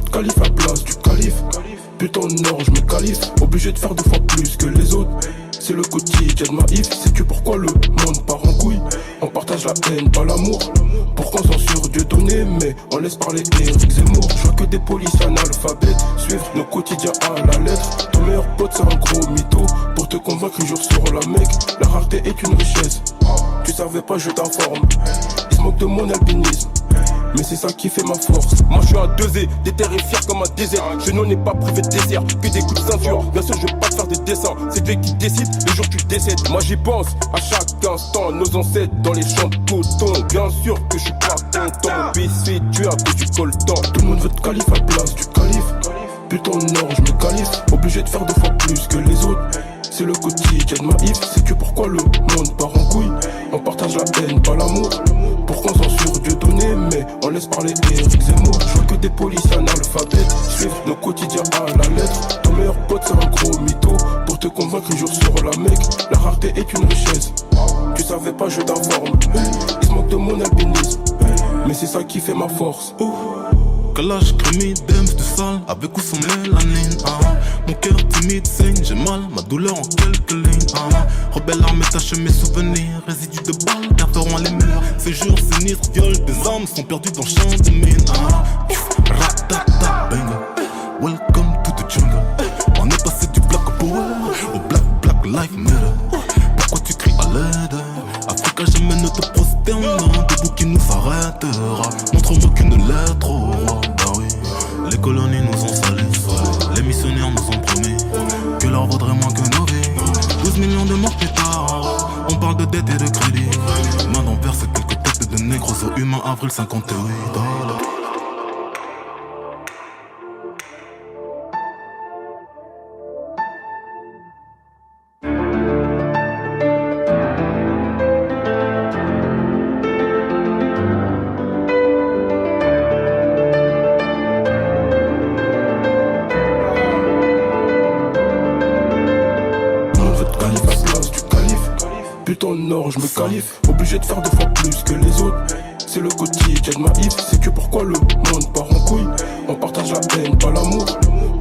de calife à place du calife. Putain non, je me qualifie, obligé de faire 2 fois plus que les autres. C'est le quotidien de ma if, sais-tu pourquoi le monde part en couille? On partage la haine, pas l'amour. Pourquoi on censure Dieu donné, mais on laisse parler Eric Zemmour. Je vois que des policiers analphabètes suivent nos quotidiens à la lettre. Ton meilleur pote c'est un gros mytho, pour te convaincre jour sur la mec. La rareté est une richesse, tu savais pas je t'informe. Ils se moquent de mon albinisme, mais c'est ça qui fait ma force. Moi je suis un 2E, déterré fier comme un désert. Je n'en ai pas privé de désert, que des coups de ceinture. Bien sûr je vais pas te faire des dessins, c'est Dieu qui décide le jour tu décèdes. Moi j'y pense à chaque instant, nos ancêtres dans les champs de coton. Bien sûr que je suis pas content, puis c'est tu as que tu colles tant. Tout le monde veut te calife à place du calife. Putain non je me qualifie, obligé de faire 2 fois plus que les autres. C'est le quotidien de ma if, sais-tu pourquoi le monde part en couille? On partage la haine, pas l'amour. Pourquoi on censure Dieu donné, mais on laisse parler Eric Zemmour. Je vois que des policiers analphabètes suivent nos quotidiens à la lettre. Ton meilleur pote c'est un gros mytho, pour te convaincre jour sur la mec. La rareté est une richesse, tu savais pas je t'informe. Ils se moquent de mon albinisme, mais c'est ça qui fait ma force. Calage, crémie, dems, du sale, avec ou sans mélanine, Mon cœur timide saigne, j'ai mal, ma douleur en quelques lignes, Rebelle armée tache mes souvenirs, résidus de balles, garderont les murs. Ces jours sinistres, viol des âmes, sont perdus dans le champ de mine, Ratata, bang, welcome to the jungle. On est passé du black power au black life matter. Pourquoi tu cries à l'aide? Africa jamais ne te prosterne, debout qui nous arrêtera. Montre-moi qu'une lettre au roi. Bah oui, les colonies nous ont salis, les missionnaires nous ont promis que l'or vaudrait moins que nos vies. 12 millions de morts plus tard, on parle de dette et de crédit. Main d'envers, c'est quelques têtes de négros aux humains, avril 58. Putain non je me qualifie, obligé de faire 2 fois plus que les autres. C'est le quotidien de ma if, sais-tu pourquoi le monde part en couille? On partage la haine, pas l'amour.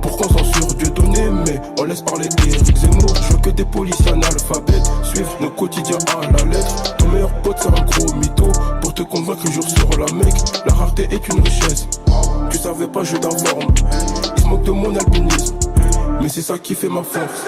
Pourquoi on censure Dieu donné, mais on laisse parler Eric Zemmour. Je vois que des policiers analphabètes suivent nos quotidiens à la lettre. Ton meilleur pote c'est un gros mytho, pour te convaincre jour sur la mec. La rareté est une richesse, tu savais pas je t'informe. Ils se moquent de mon albinisme, mais c'est ça qui fait ma force.